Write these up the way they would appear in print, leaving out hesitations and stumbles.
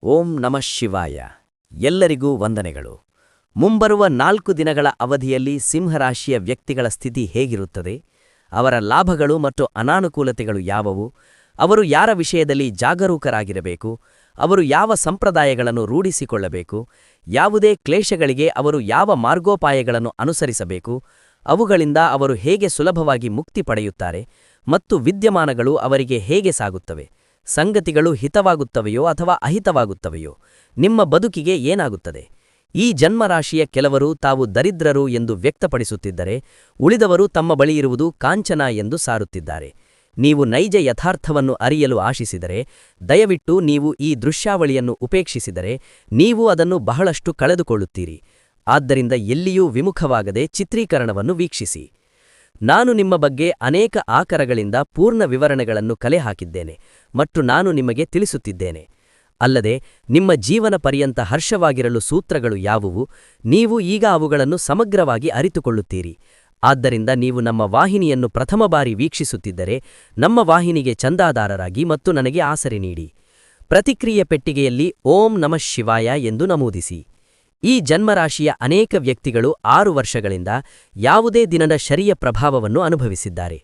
ಓಂ ನಮಃ ಶಿವಾಯ. ಎಲ್ಲರಿಗೂ ವಂದನೆಗಳು. ಮುಂಬರುವ 4 ದಿನಗಳ ಅವಧಿಯಲ್ಲಿ ಸಿಂಹರಾಶಿಯ ವ್ಯಕ್ತಿಗಳ ಸ್ಥಿತಿ ಹೇಗಿರುತ್ತದೆ, ಅವರ ಲಾಭಗಳು ಮತ್ತು ಅನಾನುಕೂಲತೆಗಳು ಯಾವುವು, ಅವರು ಯಾರ ವಿಷಯದಲ್ಲಿ ಜಾಗರೂಕರಾಗಿರಬೇಕು, ಅವರು ಯಾವ ಸಂಪ್ರದಾಯಗಳನ್ನು ರೂಢಿಸಿಕೊಳ್ಳಬೇಕು, ಯಾವುದೇ ಕ್ಲೇಶಗಳಿಗೆ ಅವರು ಯಾವ ಮಾರ್ಗೋಪಾಯಗಳನ್ನು ಅನುಸರಿಸಬೇಕು, ಅವುಗಳಿಂದ ಅವರು ಹೇಗೆ ಸುಲಭವಾಗಿ ಮುಕ್ತಿ ಪಡೆಯುತ್ತಾರೆ ಮತ್ತು ವಿದ್ಯಮಾನಗಳು ಅವರಿಗೆ ಹೇಗೆ ಸಾಗುತ್ತವೆ, ಸಂಗತಿಗಳು ಹಿತವಾಗುತ್ತವೆಯೋ ಅಥವಾ ಅಹಿತವಾಗುತ್ತವೆಯೋ, ನಿಮ್ಮ ಬದುಕಿಗೆ ಏನಾಗುತ್ತದೆ. ಈ ಜನ್ಮರಾಶಿಯ ಕೆಲವರು ತಾವು ದರಿದ್ರರು ಎಂದು ವ್ಯಕ್ತಪಡಿಸುತ್ತಿದ್ದರೆ, ಉಳಿದವರು ತಮ್ಮ ಬಳಿ ಇರುವುದು ಕಾಂಚನ ಎಂದು ಸಾರುತ್ತಿದ್ದಾರೆ. ನೀವು ನೈಜ ಯಥಾರ್ಥವನ್ನು ಅರಿಯಲು ಆಶಿಸಿದರೆ, ದಯವಿಟ್ಟು ನೀವು ಈ ದೃಶ್ಯಾವಳಿಯನ್ನು ಉಪೇಕ್ಷಿಸಿದರೆ ನೀವು ಅದನ್ನು ಬಹಳಷ್ಟು ಕಳೆದುಕೊಳ್ಳುತ್ತೀರಿ. ಆದ್ದರಿಂದ ಎಲ್ಲಿಯೂ ವಿಮುಖವಾಗದೆ ಚಿತ್ರೀಕರಣವನ್ನು ವೀಕ್ಷಿಸಿ. ನಾನು ನಿಮ್ಮ ಬಗ್ಗೆ ಅನೇಕ ಆಕರಗಳಿಂದ ಪೂರ್ಣ ವಿವರಣೆಗಳನ್ನು ಕಲೆ ಹಾಕಿದ್ದೇನೆ ಮತ್ತು ನಾನು ನಿಮಗೆ ತಿಳಿಸುತ್ತಿದ್ದೇನೆ. ಅಲ್ಲದೆ ನಿಮ್ಮ ಜೀವನ ಪರ್ಯಂತ ಹರ್ಷವಾಗಿರಲು ಸೂತ್ರಗಳು ಯಾವುವು, ನೀವು ಈಗ ಅವುಗಳನ್ನು ಸಮಗ್ರವಾಗಿ ಅರಿತುಕೊಳ್ಳುತ್ತೀರಿ. ಆದ್ದರಿಂದ ನೀವು ನಮ್ಮ ವಾಹಿನಿಯನ್ನು ಪ್ರಥಮ ಬಾರಿ ವೀಕ್ಷಿಸುತ್ತಿದ್ದರೆ ನಮ್ಮ ವಾಹಿನಿಗೆ ಚಂದಾದಾರರಾಗಿ ಮತ್ತು ನನಗೆ ಆಸರೆ ನೀಡಿ. ಪ್ರತಿಕ್ರಿಯೆ ಪೆಟ್ಟಿಗೆಯಲ್ಲಿ ಓಂ ನಮಃ ಶಿವಾಯ ಎಂದು ನಮೂದಿಸಿ. ಈ ಜನ್ಮರಾಶಿಯ ಅನೇಕ ವ್ಯಕ್ತಿಗಳು 6 ವರ್ಷಗಳಿಂದ ಯಾವುದೇ ದಿನದ ಶರಿಯ ಪ್ರಭಾವವನ್ನು ಅನುಭವಿಸಿದ್ದಾರೆ.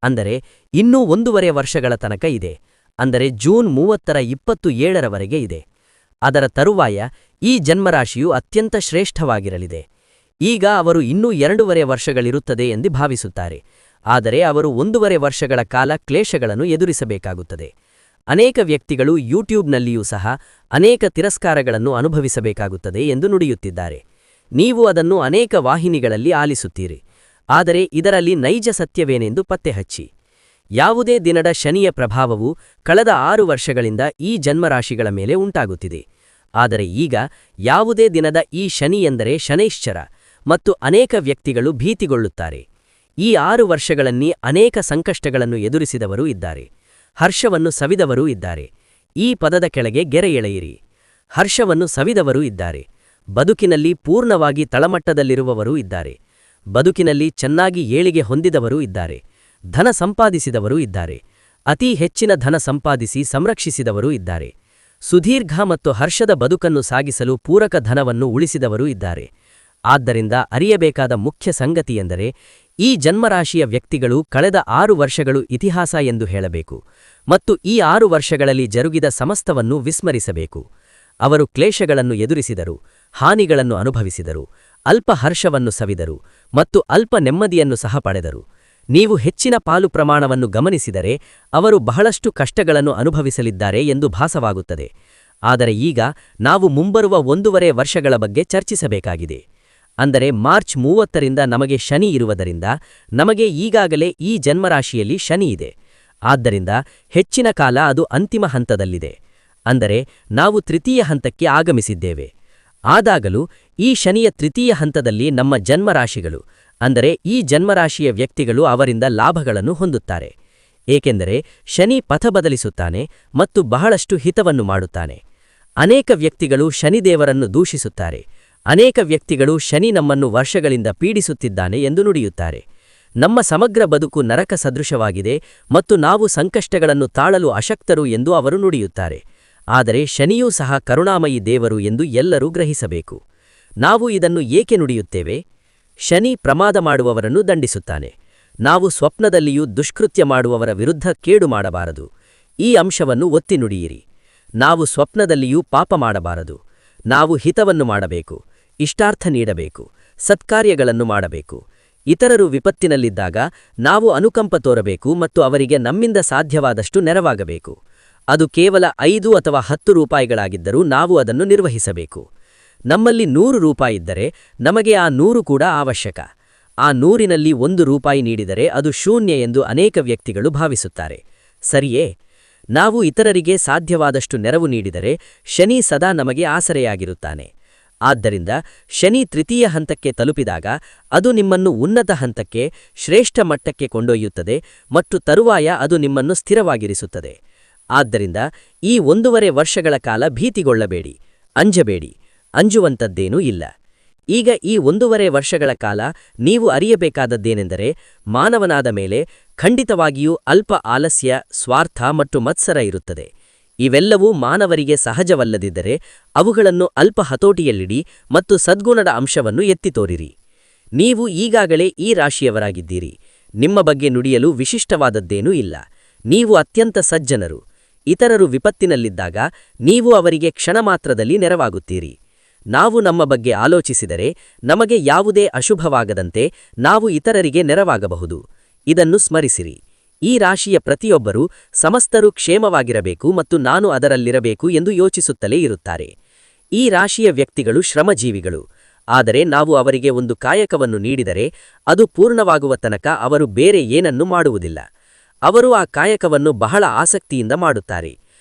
ಅಂದರೆ ಇನ್ನೂ 1.5 ವರ್ಷಗಳ ತನಕ ಇದೆ. ಅಂದರೆ ಜೂನ್ 30ರ 27ರವರೆಗೆ ಇದೆ. ಅದರ ತರುವಾಯ ಈ ಜನ್ಮರಾಶಿಯು ಅತ್ಯಂತ ಶ್ರೇಷ್ಠವಾಗಿರಲಿದೆ. ಈಗ ಅವರು ಇನ್ನೂ 2.5 ವರ್ಷಗಳಿರುತ್ತದೆ ಎಂದು ಭಾವಿಸುತ್ತಾರೆ. ಆದರೆ ಅವರು 1.5 ವರ್ಷಗಳ ಕಾಲ ಕ್ಲೇಶಗಳನ್ನು ಎದುರಿಸಬೇಕಾಗುತ್ತದೆ. ಅನೇಕ ವ್ಯಕ್ತಿಗಳು ಯೂಟ್ಯೂಬ್ನಲ್ಲಿಯೂ ಸಹ ಅನೇಕ ತಿರಸ್ಕಾರಗಳನ್ನು ಅನುಭವಿಸಬೇಕಾಗುತ್ತದೆ ಎಂದು ನುಡಿಯುತ್ತಿದ್ದಾರೆ. ನೀವು ಅದನ್ನು ಅನೇಕ ವಾಹಿನಿಗಳಲ್ಲಿ ಆಲಿಸುತ್ತೀರಿ. ಆದರೆ ಇದರಲ್ಲಿ ನೈಜ ಸತ್ಯವೇನೆಂದು ಪತ್ತೆಹಚ್ಚಿ. ಯಾವುದೇ ದಿನದ ಶನಿಯ ಪ್ರಭಾವವು ಕಳೆದ 6 ವರ್ಷಗಳಿಂದ ಈ ಜನ್ಮರಾಶಿಗಳ ಮೇಲೆ ಉಂಟಾಗುತ್ತಿದೆ. ಆದರೆ ಈಗ ಯಾವುದೇ ದಿನದ ಈ ಶನಿ ಎಂದರೆ ಶನೈಶ್ಚರ ಮತ್ತು ಅನೇಕ ವ್ಯಕ್ತಿಗಳು ಭೀತಿಗೊಳ್ಳುತ್ತಾರೆ. ಈ 6 ವರ್ಷಗಳಲ್ಲಿ ಅನೇಕ ಸಂಕಷ್ಟಗಳನ್ನು ಎದುರಿಸಿದವರೂ ಇದ್ದಾರೆ. ಹರ್ಷವನ್ನು ಸವಿದವರೂ ಇದ್ದಾರೆ. ಈ ಪದದ ಕೆಳಗೆ ಗೆರೆ ಎಳೆಯಿರಿ. ಹರ್ಷವನ್ನು ಸವಿದವರೂ ಇದ್ದಾರೆ. ಬದುಕಿನಲ್ಲಿ ಪೂರ್ಣವಾಗಿ ತಳಮಟ್ಟದಲ್ಲಿರುವವರೂ ಇದ್ದಾರೆ. ಬದುಕಿನಲ್ಲಿ ಚೆನ್ನಾಗಿ ಏಳಿಗೆ ಹೊಂದಿದವರೂ ಇದ್ದಾರೆ. ಧನ ಸಂಪಾದಿಸಿದವರೂ ಇದ್ದಾರೆ. ಅತೀ ಹೆಚ್ಚಿನ ಧನ ಸಂಪಾದಿಸಿ ಸಂರಕ್ಷಿಸಿದವರೂ ಇದ್ದಾರೆ. ಸುದೀರ್ಘ ಮತ್ತು ಹರ್ಷದ ಬದುಕನ್ನು ಸಾಗಿಸಲು ಪೂರಕ ಧನವನ್ನು ಉಳಿಸಿದವರೂ ಇದ್ದಾರೆ. ಆದ್ದರಿಂದ ಅರಿಯಬೇಕಾದ ಮುಖ್ಯ ಸಂಗತಿಯೆಂದರೆ, ಈ ಜನ್ಮರಾಶಿಯ ವ್ಯಕ್ತಿಗಳು ಕಳೆದ 6 ವರ್ಷಗಳು ಇತಿಹಾಸ ಎಂದು ಹೇಳಬೇಕು ಮತ್ತು ಈ 6 ವರ್ಷಗಳಲ್ಲಿ ಜರುಗಿದ ಸಮಸ್ತವನ್ನು ವಿಸ್ಮರಿಸಬೇಕು. ಅವರು ಕ್ಲೇಶಗಳನ್ನು ಎದುರಿಸಿದರು, ಹಾನಿಗಳನ್ನು ಅನುಭವಿಸಿದರು, ಅಲ್ಪ ಹರ್ಷವನ್ನು ಸವಿದರು ಮತ್ತು ಅಲ್ಪ ನೆಮ್ಮದಿಯನ್ನು ಸಹ ಪಡೆದರು. ನೀವು ಹೆಚ್ಚಿನ ಪಾಲು ಪ್ರಮಾಣವನ್ನು ಗಮನಿಸಿದರೆ ಅವರು ಬಹಳಷ್ಟು ಕಷ್ಟಗಳನ್ನು ಅನುಭವಿಸಲಿದ್ದಾರೆ ಎಂದು ಭಾಸವಾಗುತ್ತದೆ. ಆದರೆ ಈಗ ನಾವು ಮುಂಬರುವ 1.5 ವರ್ಷಗಳ ಬಗ್ಗೆ ಚರ್ಚಿಸಬೇಕಾಗಿದೆ. ಅಂದರೆ ಮಾರ್ಚ್ 30ರಿಂದ ನಮಗೆ ಶನಿ ಇರುವುದರಿಂದ ನಮಗೆ ಈಗಾಗಲೇ ಈ ಜನ್ಮರಾಶಿಯಲ್ಲಿ ಶನಿ ಇದೆ. ಆದ್ದರಿಂದ ಹೆಚ್ಚಿನ ಕಾಲ ಅದು ಅಂತಿಮ ಹಂತದಲ್ಲಿದೆ. ಅಂದರೆ ನಾವು ತೃತೀಯ ಹಂತಕ್ಕೆ ಆಗಮಿಸಿದ್ದೇವೆ. ಆದಾಗಲೂ ಈ ಶನಿಯ ತೃತೀಯ ಹಂತದಲ್ಲಿ ನಮ್ಮ ಜನ್ಮರಾಶಿಗಳು, ಅಂದರೆ ಈ ಜನ್ಮರಾಶಿಯ ವ್ಯಕ್ತಿಗಳು ಅವರಿಂದ ಲಾಭಗಳನ್ನು ಹೊಂದುತ್ತಾರೆ. ಏಕೆಂದರೆ ಶನಿ ಪಥ ಬದಲಿಸುತ್ತಾನೆ ಮತ್ತು ಬಹಳಷ್ಟು ಹಿತವನ್ನು ಮಾಡುತ್ತಾನೆ. ಅನೇಕ ವ್ಯಕ್ತಿಗಳು ಶನಿದೇವರನ್ನು ದೂಷಿಸುತ್ತಾರೆ. ಅನೇಕ ವ್ಯಕ್ತಿಗಳು ಶನಿ ನಮ್ಮನ್ನು ವರ್ಷಗಳಿಂದ ಪೀಡಿಸುತ್ತಿದ್ದಾನೆ ಎಂದು ನುಡಿಯುತ್ತಾರೆ. ನಮ್ಮ ಸಮಗ್ರ ಬದುಕು ನರಕ ಸದೃಶವಾಗಿದೆ ಮತ್ತು ನಾವು ಸಂಕಷ್ಟಗಳನ್ನು ತಾಳಲು ಅಶಕ್ತರು ಎಂದು ಅವರು ನುಡಿಯುತ್ತಾರೆ. ಆದರೆ ಶನಿಯೂ ಸಹ ಕರುಣಾಮಯಿ ದೇವರು ಎಂದು ಎಲ್ಲರೂ ಗ್ರಹಿಸಬೇಕು. ನಾವು ಇದನ್ನು ಏಕೆ ನುಡಿಯುತ್ತೇವೆ? ಶನಿ ಪ್ರಮಾದ ಮಾಡುವವರನ್ನು ದಂಡಿಸುತ್ತಾನೆ. ನಾವು ಸ್ವಪ್ನದಲ್ಲಿಯೂ ದುಷ್ಕೃತ್ಯ ಮಾಡುವವರ ವಿರುದ್ಧ ಕೇಡು ಮಾಡಬಾರದು. ಈ ಅಂಶವನ್ನು ಒತ್ತಿ ನುಡಿಯಿರಿ. ನಾವು ಸ್ವಪ್ನದಲ್ಲಿಯೂ ಪಾಪ ಮಾಡಬಾರದು. ನಾವು ಹಿತವನ್ನು ಮಾಡಬೇಕು, ಇಷ್ಟಾರ್ಥ ನೀಡಬೇಕು, ಸತ್ಕಾರ್ಯಗಳನ್ನು ಮಾಡಬೇಕು. ಇತರರು ವಿಪತ್ತಿನಲ್ಲಿದ್ದಾಗ ನಾವು ಅನುಕಂಪ ತೋರಬೇಕು ಮತ್ತು ಅವರಿಗೆ ನಮ್ಮಿಂದ ಸಾಧ್ಯವಾದಷ್ಟು ನೆರವಾಗಬೇಕು. ಅದು ಕೇವಲ 5 ಅಥವಾ 10 ರೂಪಾಯಿಗಳಾಗಿದ್ದರೂ ನಾವು ಅದನ್ನು ನಿರ್ವಹಿಸಬೇಕು. ನಮ್ಮಲ್ಲಿ 100 ರೂಪಾಯಿ ಇದ್ದರೆ ನಮಗೆ ಆ 100 ಕೂಡ ಅವಶ್ಯಕ. ಆ 100ನಲ್ಲಿ 1 ರೂಪಾಯಿ ನೀಡಿದರೆ ಅದು ಶೂನ್ಯ ಎಂದು ಅನೇಕ ವ್ಯಕ್ತಿಗಳು ಭಾವಿಸುತ್ತಾರೆ. ಸರಿಯೇ? ನಾವು ಇತರರಿಗೆ ಸಾಧ್ಯವಾದಷ್ಟು ನೆರವು ನೀಡಿದರೆ ಶನಿ ಸದಾ ನಮಗೆ ಆಸರೆಯಾಗಿರುತ್ತಾನೆ. ಆದ್ದರಿಂದ ಶನಿ ತೃತೀಯ ಹಂತಕ್ಕೆ ತಲುಪಿದಾಗ ಅದು ನಿಮ್ಮನ್ನು ಉನ್ನತ ಹಂತಕ್ಕೆ, ಶ್ರೇಷ್ಠ ಮಟ್ಟಕ್ಕೆ ಕೊಂಡೊಯ್ಯುತ್ತದೆ ಮತ್ತು ತರುವಾಯ ಅದು ನಿಮ್ಮನ್ನು ಸ್ಥಿರವಾಗಿರಿಸುತ್ತದೆ. ಆದ್ದರಿಂದ ಈ 1.5 ವರ್ಷಗಳ ಕಾಲ ಭೀತಿಗೊಳ್ಳಬೇಡಿ, ಅಂಜಬೇಡಿ. ಅಂಜುವಂಥದ್ದೇನೂ ಇಲ್ಲ. ಈಗ ಈ 1.5 ವರ್ಷಗಳ ಕಾಲ ನೀವು ಅರಿಯಬೇಕಾದದ್ದೇನೆಂದರೆ, ಮಾನವನಾದ ಮೇಲೆ ಖಂಡಿತವಾಗಿಯೂ ಅಲ್ಪ ಆಲಸ್ಯ, ಸ್ವಾರ್ಥ ಮತ್ತು ಮತ್ಸರ ಇರುತ್ತದೆ. ಇವೆಲ್ಲವೂ ಮಾನವರಿಗೆ ಸಹಜವಲ್ಲದಿದ್ದರೆ ಅವುಗಳನ್ನು ಅಲ್ಪ ಹತೋಟಿಯಲ್ಲಿಡಿ ಮತ್ತು ಸದ್ಗುಣದ ಅಂಶವನ್ನು ಎತ್ತಿ ತೋರಿರಿ. ನೀವು ಈಗಾಗಲೇ ಈ ರಾಶಿಯವರಾಗಿದ್ದೀರಿ. ನಿಮ್ಮ ಬಗ್ಗೆ ನುಡಿಯಲು ವಿಶಿಷ್ಟವಾದದ್ದೇನೂ ಇಲ್ಲ. ನೀವು ಅತ್ಯಂತ ಸಜ್ಜನರು. ಇತರರು ವಿಪತ್ತಿನಲ್ಲಿದ್ದಾಗ ನೀವು ಅವರಿಗೆ ಕ್ಷಣಮಾತ್ರದಲ್ಲಿ ನೆರವಾಗುತ್ತೀರಿ. ನಾವು ನಮ್ಮ ಬಗ್ಗೆ ಆಲೋಚಿಸಿದರೆ ನಮಗೆ ಯಾವುದೇ ಅಶುಭವಾಗದಂತೆ ನಾವು ಇತರರಿಗೆ ನೆರವಾಗಬಹುದು. ಇದನ್ನು ಸ್ಮರಿಸಿರಿ. ಈ ರಾಶಿಯ ಪ್ರತಿಯೊಬ್ಬರೂ ಸಮಸ್ತರೂ ಕ್ಷೇಮವಾಗಿರಬೇಕು ಮತ್ತು ನಾನು ಅದರಲ್ಲಿರಬೇಕು ಎಂದು ಯೋಚಿಸುತ್ತಲೇ ಇರುತ್ತಾರೆ. ಈ ರಾಶಿಯ ವ್ಯಕ್ತಿಗಳು ಶ್ರಮಜೀವಿಗಳು. ಆದರೆ ನಾವು ಅವರಿಗೆ ಒಂದು ಕಾಯಕವನ್ನು ನೀಡಿದರೆ ಅದು ಪೂರ್ಣವಾಗುವ ತನಕ ಅವರು ಬೇರೆ ಏನನ್ನೂ ಮಾಡುವುದಿಲ್ಲ. ಅವರು ಆ ಕಾಯಕವನ್ನು ಬಹಳ ಆಸಕ್ತಿಯಿಂದ ಮಾಡುತ್ತಾರೆ.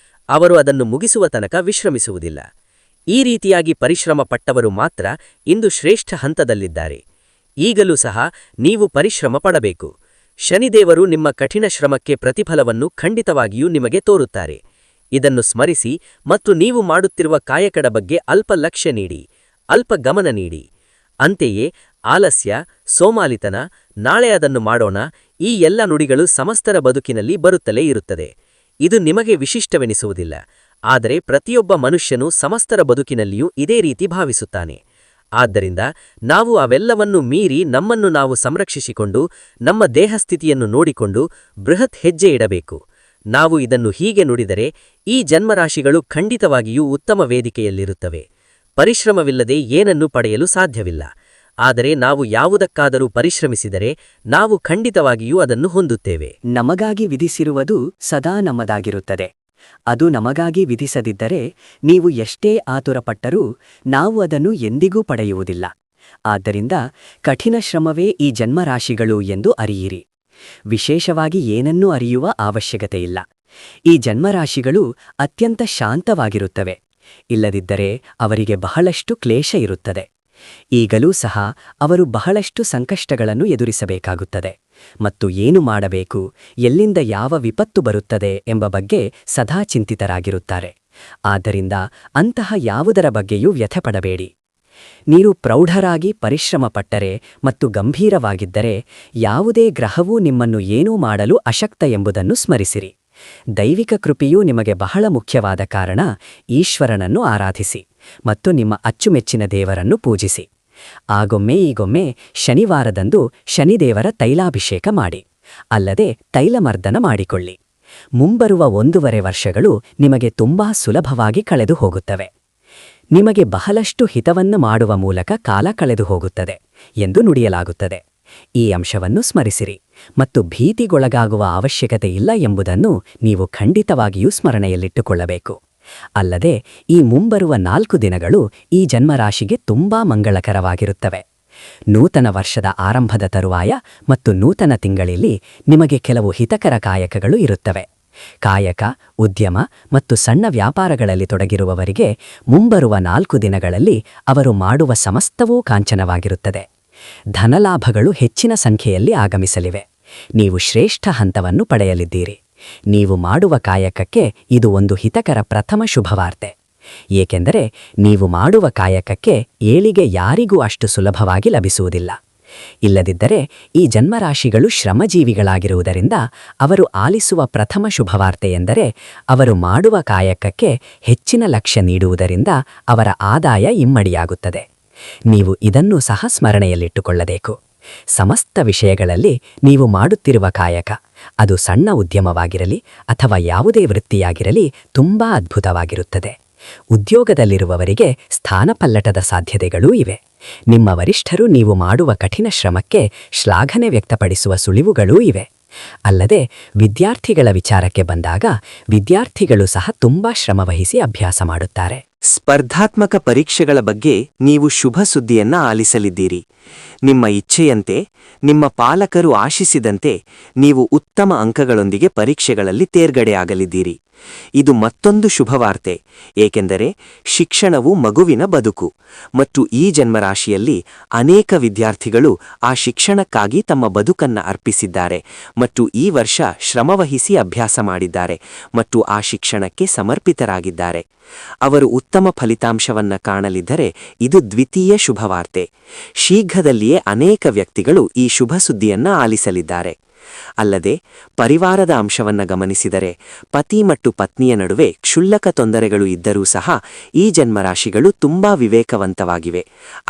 ಅವರು ಅದನ್ನು ಮುಗಿಸುವ ತನಕ ವಿಶ್ರಮಿಸುವುದಿಲ್ಲ. ಈ ರೀತಿಯಾಗಿ ಪರಿಶ್ರಮ ಪಟ್ಟವರು ಮಾತ್ರ ಇಂದು ಶ್ರೇಷ್ಠ ಹಂತದಲ್ಲಿದ್ದಾರೆ. ಈಗಲೂ ಸಹ ನೀವು ಪರಿಶ್ರಮ ಪಡಬೇಕು. ಶನಿದೇವರು ನಿಮ್ಮ ಕಠಿಣ ಶ್ರಮಕ್ಕೆ ಪ್ರತಿಫಲವನ್ನು ಖಂಡಿತವಾಗಿಯೂ ನಿಮಗೆ ತೋರುತ್ತಾರೆ. ಇದನ್ನು ಸ್ಮರಿಸಿ ಮತ್ತು ನೀವು ಮಾಡುತ್ತಿರುವ ಕಾಯಕದ ಬಗ್ಗೆ ಅಲ್ಪ ಲಕ್ಷ್ಯ ನೀಡಿ, ಅಲ್ಪ ಗಮನ ನೀಡಿ. ಅಂತೆಯೇ ಆಲಸ್ಯ, ಸೋಮಾಲಿತನ, ನಾಳೆ ಅದನ್ನು ಮಾಡೋಣ, ಈ ಎಲ್ಲ ನುಡಿಗಳು ಸಮಸ್ತರ ಬದುಕಿನಲ್ಲಿ ಬರುತ್ತಲೇ ಇರುತ್ತದೆ. ಇದು ನಿಮಗೆ ವಿಶಿಷ್ಟವೆನಿಸುವುದಿಲ್ಲ. ಆದರೆ ಪ್ರತಿಯೊಬ್ಬ ಮನುಷ್ಯನು ಸಮಸ್ತರ ಬದುಕಿನಲ್ಲಿಯೂ ಇದೇ ರೀತಿ ಭಾವಿಸುತ್ತಾನೆ. ಆದ್ದರಿಂದ ನಾವು ಅವೆಲ್ಲವನ್ನೂ ಮೀರಿ ನಮ್ಮನ್ನು ನಾವು ಸಂರಕ್ಷಿಸಿಕೊಂಡು ನಮ್ಮ ದೇಹಸ್ಥಿತಿಯನ್ನು ನೋಡಿಕೊಂಡು ಬೃಹತ್ ಹೆಜ್ಜೆ ಇಡಬೇಕು. ನಾವು ಇದನ್ನು ಹೀಗೆ ನುಡಿದರೆ ಈ ಜನ್ಮರಾಶಿಗಳು ಖಂಡಿತವಾಗಿಯೂ ಉತ್ತಮ ವೇದಿಕೆಯಲ್ಲಿರುತ್ತವೆ. ಪರಿಶ್ರಮವಿಲ್ಲದೆ ಏನನ್ನೂ ಪಡೆಯಲು ಸಾಧ್ಯವಿಲ್ಲ. ಆದರೆ ನಾವು ಯಾವುದಕ್ಕಾದರೂ ಪರಿಶ್ರಮಿಸಿದರೆ ನಾವು ಖಂಡಿತವಾಗಿಯೂ ಅದನ್ನು ಹೊಂದುತ್ತೇವೆ. ನಮಗಾಗಿ ವಿಧಿಸಿರುವುದು ಸದಾ ನಮ್ಮದಾಗಿರುತ್ತದೆ. ಅದು ನಮಗಾಗಿ ವಿಧಿಸದಿದ್ದರೆ ನೀವು ಎಷ್ಟೇ ಆತುರಪಟ್ಟರೂ ನಾವು ಅದನ್ನು ಎಂದಿಗೂ ಪಡೆಯುವುದಿಲ್ಲ. ಆದ್ದರಿಂದ ಕಠಿಣ ಶ್ರಮವೇ ಈ ಜನ್ಮರಾಶಿಗಳು ಎಂದು ಅರಿಯಿರಿ. ವಿಶೇಷವಾಗಿ ಏನನ್ನೂ ಅರಿಯುವ ಅವಶ್ಯಕತೆಯಿಲ್ಲ. ಈ ಜನ್ಮರಾಶಿಗಳು ಅತ್ಯಂತ ಶಾಂತವಾಗಿರುತ್ತವೆ. ಇಲ್ಲದಿದ್ದರೆ ಅವರಿಗೆ ಬಹಳಷ್ಟು ಕ್ಲೇಶ ಇರುತ್ತದೆ. ಈಗಲೂ ಸಹ ಅವರು ಬಹಳಷ್ಟು ಸಂಕಷ್ಟಗಳನ್ನು ಎದುರಿಸಬೇಕಾಗುತ್ತದೆ ಮತ್ತು ಏನು ಮಾಡಬೇಕು, ಎಲ್ಲಿಂದ ಯಾವ ವಿಪತ್ತು ಬರುತ್ತದೆ ಎಂಬ ಬಗ್ಗೆ ಸದಾ ಚಿಂತಿತರಾಗಿರುತ್ತಾರೆ. ಆದ್ದರಿಂದ ಅಂತಹ ಯಾವುದರ ಬಗ್ಗೆಯೂ ವ್ಯಥೆಪಡಬೇಡಿ. ನೀವು ಪ್ರೌಢರಾಗಿ ಪರಿಶ್ರಮ ಪಟ್ಟರೆ ಮತ್ತು ಗಂಭೀರವಾಗಿದ್ದರೆ ಯಾವುದೇ ಗ್ರಹವೂ ನಿಮ್ಮನ್ನು ಏನೂ ಮಾಡಲು ಅಶಕ್ತ ಎಂಬುದನ್ನು ಸ್ಮರಿಸಿರಿ. ದೈವಿಕ ಕೃಪೆಯೂ ನಿಮಗೆ ಬಹಳ ಮುಖ್ಯವಾದ ಕಾರಣ ಈಶ್ವರನನ್ನು ಆರಾಧಿಸಿ ಮತ್ತು ನಿಮ್ಮ ಅಚ್ಚುಮೆಚ್ಚಿನ ದೇವರನ್ನು ಪೂಜಿಸಿ. ಆಗೊಮ್ಮೆ ಈಗೊಮ್ಮೆ ಶನಿವಾರದಂದು ಶನಿದೇವರ ತೈಲಾಭಿಷೇಕ ಮಾಡಿ, ಅಲ್ಲದೆ ತೈಲಮರ್ದನ ಮಾಡಿಕೊಳ್ಳಿ. ಮುಂಬರುವ 1.5 ವರ್ಷಗಳು ನಿಮಗೆ ತುಂಬಾ ಸುಲಭವಾಗಿ ಕಳೆದು ಹೋಗುತ್ತವೆ. ನಿಮಗೆ ಬಹಳಷ್ಟು ಹಿತವನ್ನು ಮಾಡುವ ಮೂಲಕ ಕಾಲ ಕಳೆದು ಹೋಗುತ್ತದೆ ಎಂದು ನುಡಿಯಲಾಗುತ್ತದೆ. ಈ ಅಂಶವನ್ನು ಸ್ಮರಿಸಿರಿ ಮತ್ತು ಭೀತಿಗೊಳಗಾಗುವ ಅವಶ್ಯಕತೆ ಇಲ್ಲ ಎಂಬುದನ್ನು ನೀವು ಖಂಡಿತವಾಗಿಯೂ ಸ್ಮರಣೆಯಲ್ಲಿಟ್ಟುಕೊಳ್ಳಬೇಕು. ಅಲ್ಲದೆ ಈ ಮುಂಬರುವ 4 ದಿನಗಳು ಈ ಜನ್ಮರಾಶಿಗೆ ತುಂಬಾ ಮಂಗಳಕರವಾಗಿರುತ್ತವೆ. ನೂತನ ವರ್ಷದ ಆರಂಭದ ತರುವಾಯ ಮತ್ತು ನೂತನ ತಿಂಗಳಲ್ಲಿ ನಿಮಗೆ ಕೆಲವು ಹಿತಕರ ಕಾಯಕಗಳು ಇರುತ್ತವೆ. ಕಾಯಕ, ಉದ್ಯಮ ಮತ್ತು ಸಣ್ಣ ವ್ಯಾಪಾರಗಳಲ್ಲಿ ತೊಡಗಿರುವವರಿಗೆ ಮುಂಬರುವ 4 ದಿನಗಳಲ್ಲಿ ಅವರು ಮಾಡುವ ಸಮಸ್ತವೂ ಕಾಂಚನವಾಗಿರುತ್ತದೆ. ಧನಲಾಭಗಳು ಹೆಚ್ಚಿನ ಸಂಖ್ಯೆಯಲ್ಲಿ ಆಗಮಿಸಲಿವೆ. ನೀವು ಶ್ರೇಷ್ಠ ಹಂತವನ್ನು ಪಡೆಯಲಿದ್ದೀರಿ. ನೀವು ಮಾಡುವ ಕಾಯಕಕ್ಕೆ ಇದು ಒಂದು ಹಿತಕರ ಪ್ರಥಮ ಶುಭವಾರ್ತೆ. ಏಕೆಂದರೆ ನೀವು ಮಾಡುವ ಕಾಯಕಕ್ಕೆ ಏಳಿಗೆ ಯಾರಿಗೂ ಅಷ್ಟು ಸುಲಭವಾಗಿ ಲಭಿಸುವುದಿಲ್ಲ. ಇಲ್ಲದಿದ್ದರೆ ಈ ಜನ್ಮರಾಶಿಗಳು ಶ್ರಮಜೀವಿಗಳಾಗಿರುವುದರಿಂದ ಅವರು ಆಲಿಸುವ ಪ್ರಥಮ ಶುಭವಾರ್ತೆ ಎಂದರೆ ಅವರು ಮಾಡುವ ಕಾಯಕಕ್ಕೆ ಹೆಚ್ಚಿನ ಲಕ್ಷ್ಯ ನೀಡುವುದರಿಂದ ಅವರ ಆದಾಯ ಇಮ್ಮಡಿಯಾಗುತ್ತದೆ. ನೀವು ಇದನ್ನೂ ಸಹ ಸ್ಮರಣೆಯಲ್ಲಿಟ್ಟುಕೊಳ್ಳಬೇಕು. ಸಮಸ್ತ ವಿಷಯಗಳಲ್ಲಿ ನೀವು ಮಾಡುತ್ತಿರುವ ಕಾಯಕ, ಅದು ಸಣ್ಣ ಉದ್ಯಮವಾಗಿರಲಿ ಅಥವಾ ಯಾವುದೇ ವೃತ್ತಿಯಾಗಿರಲಿ, ತುಂಬಾ ಅದ್ಭುತವಾಗಿರುತ್ತದೆ. ಉದ್ಯೋಗದಲ್ಲಿರುವವರಿಗೆ ಸ್ಥಾನಪಲ್ಲಟದ ಸಾಧ್ಯತೆಗಳೂ ಇವೆ. ನಿಮ್ಮ ವರಿಷ್ಠರು ನೀವು ಮಾಡುವ ಕಠಿಣ ಶ್ರಮಕ್ಕೆ ಶ್ಲಾಘನೆ ವ್ಯಕ್ತಪಡಿಸುವ ಸುಳಿವುಗಳೂ ಇವೆ. ಅಲ್ಲದೆ ವಿದ್ಯಾರ್ಥಿಗಳ ವಿಚಾರಕ್ಕೆ ಬಂದಾಗ ವಿದ್ಯಾರ್ಥಿಗಳು ಸಹ ತುಂಬಾ ಶ್ರಮವಹಿಸಿ ಅಭ್ಯಾಸ ಮಾಡುತ್ತಾರೆ. ಸ್ಪರ್ಧಾತ್ಮಕ ಪರೀಕ್ಷೆಗಳ ಬಗ್ಗೆ ನೀವು ಶುಭ ಸುದ್ದಿಯನ್ನ ಆಲಿಸಲಿದ್ದೀರಿ. ನಿಮ್ಮ ಇಚ್ಛೆಯಂತೆ, ನಿಮ್ಮ ಪಾಲಕರು ಆಶಿಸಿದಂತೆ ನೀವು ಉತ್ತಮ ಅಂಕಗಳೊಂದಿಗೆ ಪರೀಕ್ಷೆಗಳಲ್ಲಿ ತೇರ್ಗಡೆಯಾಗಲಿದ್ದೀರಿ. ಇದು ಮತ್ತೊಂದು ಶುಭವಾರ್ತೆ, ಏಕೆಂದರೆ ಶಿಕ್ಷಣವು ಮಗುವಿನ ಬದುಕು ಮತ್ತು ಈ ಜನ್ಮರಾಶಿಯಲ್ಲಿ ಅನೇಕ ವಿದ್ಯಾರ್ಥಿಗಳು ಆ ಶಿಕ್ಷಣಕ್ಕಾಗಿ ತಮ್ಮ ಬದುಕನ್ನ ಅರ್ಪಿಸಿದ್ದಾರೆ ಮತ್ತು ಈ ವರ್ಷ ಶ್ರಮವಹಿಸಿ ಅಭ್ಯಾಸ ಮಾಡಿದ್ದಾರೆ ಮತ್ತು ಆ ಶಿಕ್ಷಣಕ್ಕೆ ಸಮರ್ಪಿತರಾಗಿದ್ದಾರೆ. ಅವರು ಉತ್ತಮ ಫಲಿತಾಂಶವನ್ನ ಕಾಣಲಿದ್ದರೆ ಇದು ದ್ವಿತೀಯ ಶುಭವಾರ್ತೆ. ಶೀಘ್ರದಲ್ಲಿಯೇ ಅನೇಕ ವ್ಯಕ್ತಿಗಳು ಈ ಶುಭ ಸುದ್ದಿಯನ್ನ ಆಲಿಸಲಿದ್ದಾರೆ. ಅಲ್ಲದೆ ಪರಿವಾರದ ಅಂಶವನ್ನ ಗಮನಿಸಿದರೆ ಪತಿ ಮತ್ತು ಪತ್ನಿಯ ನಡುವೆ ಕ್ಷುಲ್ಲಕ ತೊಂದರೆಗಳು ಇದ್ದರೂ ಸಹ ಈ ಜನ್ಮರಾಶಿಗಳು ತುಂಬಾ ವಿವೇಕವಂತವಾಗಿವೆ.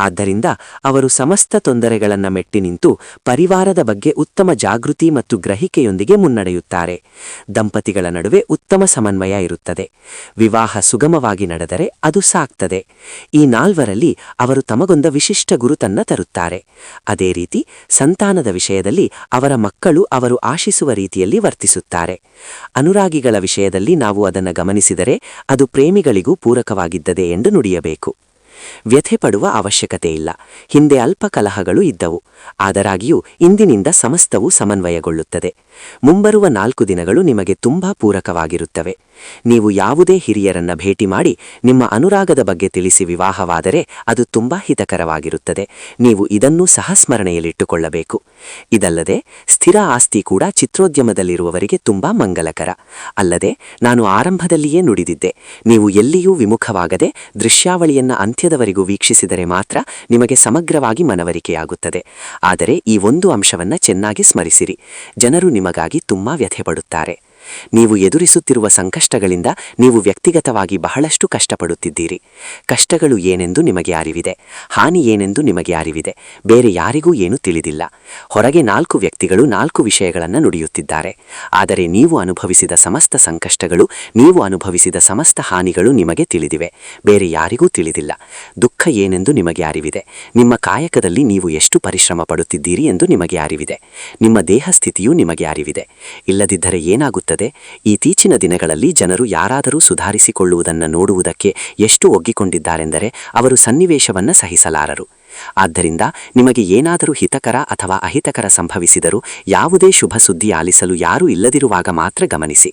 ಆದ್ದರಿಂದ ಅವರು ಸಮಸ್ತ ತೊಂದರೆಗಳನ್ನು ಮೆಟ್ಟಿ ನಿಂತು ಪರಿವಾರದ ಬಗ್ಗೆ ಉತ್ತಮ ಜಾಗೃತಿ ಮತ್ತು ಗ್ರಹಿಕೆಯೊಂದಿಗೆ ಮುನ್ನಡೆಯುತ್ತಾರೆ. ದಂಪತಿಗಳ ನಡುವೆ ಉತ್ತಮ ಸಮನ್ವಯ ಇರುತ್ತದೆ. ವಿವಾಹ ಸುಗಮವಾಗಿ ನಡೆದರೆ ಅದು ಸಾಕ್ತದೆ. ಈ ನಾಲ್ವರಲ್ಲಿ ಅವರು ತಮಗೊಂದ ವಿಶಿಷ್ಟ ಗುರುತನ್ನ ತರುತ್ತಾರೆ. ಅದೇ ರೀತಿ ಸಂತಾನದ ವಿಷಯದಲ್ಲಿ ಅವರ ಮಕ್ಕಳು ಅವರು ಆಶಿಸುವ ರೀತಿಯಲ್ಲಿ ವರ್ತಿಸುತ್ತಾರೆ. ಅನುರಾಗಿಗಳ ವಿಷಯದಲ್ಲಿ ನಾವು ಅದನ್ನು ಗಮನಿಸಿದರೆ ಅದು ಪ್ರೇಮಿಗಳಿಗೂ ಪೂರಕವಾಗಿದ್ದದೆ ಎಂದು ನುಡಿಯಬೇಕು. ವ್ಯಥೆ ಪಡುವ ಅವಶ್ಯಕತೆ ಇಲ್ಲ. ಹಿಂದೆ ಅಲ್ಪ ಕಲಹಗಳು ಇದ್ದವು, ಆದರಾಗಿಯೂ ಇಂದಿನಿಂದ ಸಮಸ್ತವೂ ಸಮನ್ವಯಗೊಳ್ಳುತ್ತದೆ. ಮುಂಬರುವ 4 ದಿನಗಳು ನಿಮಗೆ ತುಂಬಾ ಪೂರಕವಾಗಿರುತ್ತವೆ. ನೀವು ಯಾವುದೇ ಹಿರಿಯರನ್ನ ಭೇಟಿ ಮಾಡಿ ನಿಮ್ಮ ಅನುರಾಗದ ಬಗ್ಗೆ ತಿಳಿಸಿ ವಿವಾಹವಾದರೆ ಅದು ತುಂಬಾ ಹಿತಕರವಾಗಿರುತ್ತದೆ. ನೀವು ಇದನ್ನೂ ಸಹ ಸ್ಮರಣೆಯಲ್ಲಿಟ್ಟುಕೊಳ್ಳಬೇಕು. ಇದಲ್ಲದೆ ಸ್ಥಿರ ಆಸ್ತಿ ಕೂಡ ಚಿತ್ರೋದ್ಯಮದಲ್ಲಿರುವವರಿಗೆ ತುಂಬಾ ಮಂಗಲಕರ. ಅಲ್ಲದೆ ನಾನು ಆರಂಭದಲ್ಲಿಯೇ ನುಡಿದಿದ್ದೆ, ನೀವು ಎಲ್ಲಿಯೂ ವಿಮುಖವಾಗದೆ ದೃಶ್ಯಾವಳಿಯನ್ನ ಅಂತ್ಯದವರೆಗೂ ವೀಕ್ಷಿಸಿದರೆ ಮಾತ್ರ ನಿಮಗೆ ಸಮಗ್ರವಾಗಿ ಮನವರಿಕೆಯಾಗುತ್ತದೆ. ಆದರೆ ಈ ಒಂದು ಅಂಶವನ್ನ ಚೆನ್ನಾಗಿ ಸ್ಮರಿಸಿರಿ. ಜನರು ನಿಮಗಾಗಿ ತುಂಬಾ ವ್ಯಥೆ ಪಡುತ್ತಾರೆ. ನೀವು ಎದುರಿಸುತ್ತಿರುವ ಸಂಕಷ್ಟಗಳಿಂದ ನೀವು ವ್ಯಕ್ತಿಗತವಾಗಿ ಬಹಳಷ್ಟು ಕಷ್ಟಪಡುತ್ತಿದ್ದೀರಿ. ಕಷ್ಟಗಳು ಏನೆಂದು ನಿಮಗೆ ಅರಿವಿದೆ, ಹಾನಿ ಏನೆಂದು ನಿಮಗೆ ಅರಿವಿದೆ. ಬೇರೆ ಯಾರಿಗೂ ಏನೂ ತಿಳಿದಿಲ್ಲ. ಹೊರಗೆ 4 ವ್ಯಕ್ತಿಗಳು 4 ವಿಷಯಗಳನ್ನು ನುಡಿಯುತ್ತಿದ್ದಾರೆ. ಆದರೆ ನೀವು ಅನುಭವಿಸಿದ ಸಮಸ್ತ ಸಂಕಷ್ಟಗಳು, ನೀವು ಅನುಭವಿಸಿದ ಸಮಸ್ತ ಹಾನಿಗಳು ನಿಮಗೆ ತಿಳಿದಿವೆ. ಬೇರೆ ಯಾರಿಗೂ ತಿಳಿದಿಲ್ಲ. ದುಃಖ ಏನೆಂದು ನಿಮಗೆ ಅರಿವಿದೆ. ನಿಮ್ಮ ಕಾಯಕದಲ್ಲಿ ನೀವು ಎಷ್ಟು ಪರಿಶ್ರಮ ಪಡುತ್ತಿದ್ದೀರಿ ಎಂದು ನಿಮಗೆ ಅರಿವಿದೆ. ನಿಮ್ಮ ದೇಹ ಸ್ಥಿತಿಯೂ ನಿಮಗೆ ಅರಿವಿದೆ. ಇಲ್ಲದಿದ್ದರೆ ಏನಾಗುತ್ತದೆ? ಇತ್ತೀಚಿನ ದಿನಗಳಲ್ಲಿ ಜನರು ಯಾರಾದರೂ ಸುಧಾರಿಸಿಕೊಳ್ಳುವುದನ್ನು ನೋಡುವುದಕ್ಕೆ ಎಷ್ಟು ಒಗ್ಗಿಕೊಂಡಿದ್ದಾರೆಂದರೆ ಅವರು ಸನ್ನಿವೇಶವನ್ನ ಸಹಿಸಲಾರರು. ಆದ್ದರಿಂದ ನಿಮಗೆ ಏನಾದರೂ ಹಿತಕರ ಅಥವಾ ಅಹಿತಕರ ಸಂಭವಿಸಿದರೂ ಯಾವುದೇ ಶುಭ ಸುದ್ದಿ ಆಲಿಸಲು ಯಾರೂ ಇಲ್ಲದಿರುವಾಗ ಮಾತ್ರ ಗಮನಿಸಿ.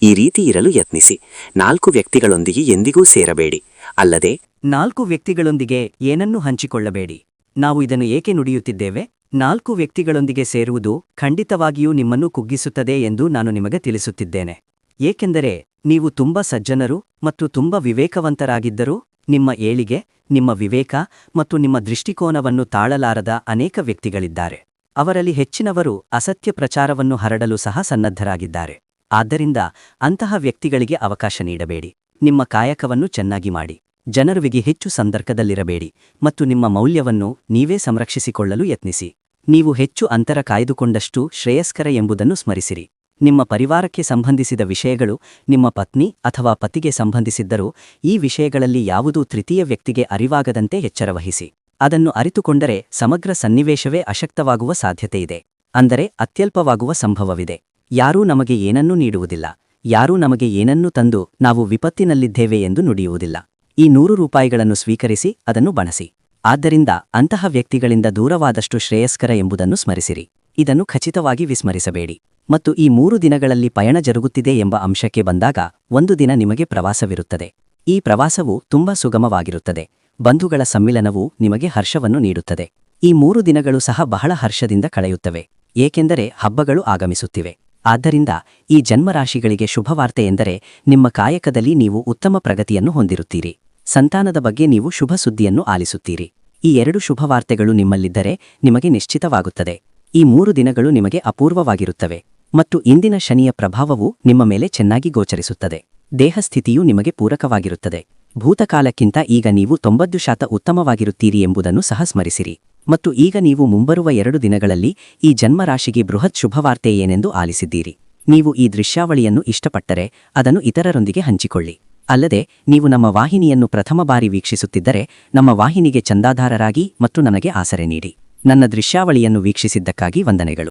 ಈ ರೀತಿ ಇರಲು ಯತ್ನಿಸಿ. 4 ವ್ಯಕ್ತಿಗಳೊಂದಿಗೆ ಎಂದಿಗೂ ಸೇರಬೇಡಿ. ಅಲ್ಲದೆ 4 ವ್ಯಕ್ತಿಗಳೊಂದಿಗೆ ಏನನ್ನೂ ಹಂಚಿಕೊಳ್ಳಬೇಡಿ. ನಾವು ಇದನ್ನು ಏಕೆ ನುಡಿಯುತ್ತಿದ್ದೇವೆ? 4 ವ್ಯಕ್ತಿಗಳೊಂದಿಗೆ ಸೇರುವುದು ಖಂಡಿತವಾಗಿಯೂ ನಿಮ್ಮನ್ನು ಕುಗ್ಗಿಸುತ್ತದೆ ಎಂದು ನಾನು ನಿಮಗೆ ತಿಳಿಸುತ್ತಿದ್ದೇನೆ. ಏಕೆಂದರೆ ನೀವು ತುಂಬ ಸಜ್ಜನರು ಮತ್ತು ತುಂಬ ವಿವೇಕವಂತರಾಗಿದ್ದರೂ ನಿಮ್ಮ ಏಳಿಗೆ, ನಿಮ್ಮ ವಿವೇಕ ಮತ್ತು ನಿಮ್ಮ ದೃಷ್ಟಿಕೋನವನ್ನು ತಾಳಲಾರದ ಅನೇಕ ವ್ಯಕ್ತಿಗಳಿದ್ದಾರೆ. ಅವರಲ್ಲಿ ಹೆಚ್ಚಿನವರು ಅಸತ್ಯ ಪ್ರಚಾರವನ್ನು ಹರಡಲು ಸಹ ಸನ್ನದ್ಧರಾಗಿದ್ದಾರೆ. ಆದ್ದರಿಂದ ಅಂತಹ ವ್ಯಕ್ತಿಗಳಿಗೆ ಅವಕಾಶ ನೀಡಬೇಡಿ. ನಿಮ್ಮ ಕಾಯಕವನ್ನು ಚೆನ್ನಾಗಿ ಮಾಡಿ. ಜನರುವಿಗೆ ಹೆಚ್ಚು ಸಂದರ್ಕದಲ್ಲಿರಬೇಡಿ ಮತ್ತು ನಿಮ್ಮ ಮೌಲ್ಯವನ್ನು ನೀವೇ ಸಂರಕ್ಷಿಸಿಕೊಳ್ಳಲು ಯತ್ನಿಸಿ. ನೀವು ಹೆಚ್ಚು ಅಂತರ ಕಾಯ್ದುಕೊಂಡಷ್ಟು ಶ್ರೇಯಸ್ಕರ ಎಂಬುದನ್ನು ಸ್ಮರಿಸಿರಿ. ನಿಮ್ಮ ಪರಿವಾರಕ್ಕೆ ಸಂಬಂಧಿಸಿದ ವಿಷಯಗಳು ನಿಮ್ಮ ಪತ್ನಿ ಅಥವಾ ಪತಿಗೆ ಸಂಬಂಧಿಸಿದ್ದರೂ ಈ ವಿಷಯಗಳಲ್ಲಿ ಯಾವುದೂ ತೃತೀಯ ವ್ಯಕ್ತಿಗೆ ಅರಿವಾಗದಂತೆ ಎಚ್ಚರವಹಿಸಿ. ಅದನ್ನು ಅರಿತುಕೊಂಡರೆ ಸಮಗ್ರ ಸನ್ನಿವೇಶವೇ ಅಶಕ್ತವಾಗುವ ಸಾಧ್ಯತೆಯಿದೆ. ಅಂದರೆ ಅತ್ಯಲ್ಪವಾಗುವ ಸಂಭವವಿದೆ. ಯಾರೂ ನಮಗೆ ಏನನ್ನೂ ನೀಡುವುದಿಲ್ಲ. ಯಾರೂ ನಮಗೆ ಏನನ್ನೂ ತಂದು ನಾವು ವಿಪತ್ತಿನಲ್ಲಿದ್ದೇವೆ ಎಂದು ನುಡಿಯುವುದಿಲ್ಲ. ಈ 100 ರೂಪಾಯಿಗಳನ್ನು ಸ್ವೀಕರಿಸಿ ಅದನ್ನು ಬಣಸಿ. ಆದ್ದರಿಂದ ಅಂತಹ ವ್ಯಕ್ತಿಗಳಿಂದ ದೂರವಾದಷ್ಟು ಶ್ರೇಯಸ್ಕರ ಎಂಬುದನ್ನು ಸ್ಮರಿಸಿರಿ. ಇದನ್ನು ಖಚಿತವಾಗಿ ವಿಸ್ಮರಿಸಬೇಡಿ. ಮತ್ತು ಈ 3 ದಿನಗಳಲ್ಲಿ ಪಯಣ ಜರುಗುತ್ತಿದೆ ಎಂಬ ಅಂಶಕ್ಕೆ ಬಂದಾಗ ಒಂದು ದಿನ ನಿಮಗೆ ಪ್ರವಾಸವಿರುತ್ತದೆ. ಈ ಪ್ರವಾಸವು ತುಂಬಾ ಸುಗಮವಾಗಿರುತ್ತದೆ. ಬಂಧುಗಳ ಸಮ್ಮಿಲನವು ನಿಮಗೆ ಹರ್ಷವನ್ನು ನೀಡುತ್ತದೆ. ಈ 3 ದಿನಗಳು ಸಹ ಬಹಳ ಹರ್ಷದಿಂದ ಕಳೆಯುತ್ತವೆ. ಏಕೆಂದರೆ ಹಬ್ಬಗಳು ಆಗಮಿಸುತ್ತಿವೆ. ಆದ್ದರಿಂದ ಈ ಜನ್ಮರಾಶಿಗಳಿಗೆ ಶುಭವಾರ್ತೆ ಎಂದರೆ ನಿಮ್ಮ ಕಾಯಕದಲ್ಲಿ ನೀವು ಉತ್ತಮ ಪ್ರಗತಿಯನ್ನು ಹೊಂದಿರುತ್ತೀರಿ. ಸಂತಾನದ ಬಗ್ಗೆ ನೀವು ಶುಭ ಸುದ್ದಿಯನ್ನು ಆಲಿಸುತ್ತೀರಿ. ಈ 2 ಶುಭವಾರ್ತೆಗಳು ನಿಮ್ಮಲ್ಲಿದ್ದರೆ ನಿಮಗೆ ನಿಶ್ಚಿತವಾಗುತ್ತದೆ. ಈ 3 ದಿನಗಳು ನಿಮಗೆ ಅಪೂರ್ವವಾಗಿರುತ್ತವೆ ಮತ್ತು ಇಂದಿನ ಶನಿಯ ಪ್ರಭಾವವು ನಿಮ್ಮ ಮೇಲೆ ಚೆನ್ನಾಗಿ ಗೋಚರಿಸುತ್ತದೆ. ದೇಹಸ್ಥಿತಿಯೂ ನಿಮಗೆ ಪೂರಕವಾಗಿರುತ್ತದೆ. ಭೂತಕಾಲಕ್ಕಿಂತ ಈಗ ನೀವು 90% ಉತ್ತಮವಾಗಿರುತ್ತೀರಿ ಎಂಬುದನ್ನು ಸಹ ಸ್ಮರಿಸಿರಿ. ಮತ್ತು ಈಗ ನೀವು ಮುಂಬರುವ 2 ದಿನಗಳಲ್ಲಿ ಈ ಜನ್ಮರಾಶಿಗೆ ಬೃಹತ್ ಶುಭವಾರ್ತೆ ಏನೆಂದು ಆಲಿಸಿದ್ದೀರಿ. ನೀವು ಈ ದೃಶ್ಯಾವಳಿಯನ್ನು ಇಷ್ಟಪಟ್ಟರೆ ಅದನ್ನು ಇತರರೊಂದಿಗೆ ಹಂಚಿಕೊಳ್ಳಿ. ಅಲ್ಲದೆ ನೀವು ನಮ್ಮ ವಾಹಿನಿಯನ್ನು ಪ್ರಥಮ ಬಾರಿ ವೀಕ್ಷಿಸುತ್ತಿದ್ದರೆ ನಮ್ಮ ವಾಹಿನಿಗೆ ಚಂದಾದಾರರಾಗಿ ಮತ್ತು ನನಗೆ ಆಸರೆ ನೀಡಿ. ನನ್ನ ದೃಶ್ಯಾವಳಿಯನ್ನು ವೀಕ್ಷಿಸಿದ್ದಕ್ಕಾಗಿ ವಂದನೆಗಳು.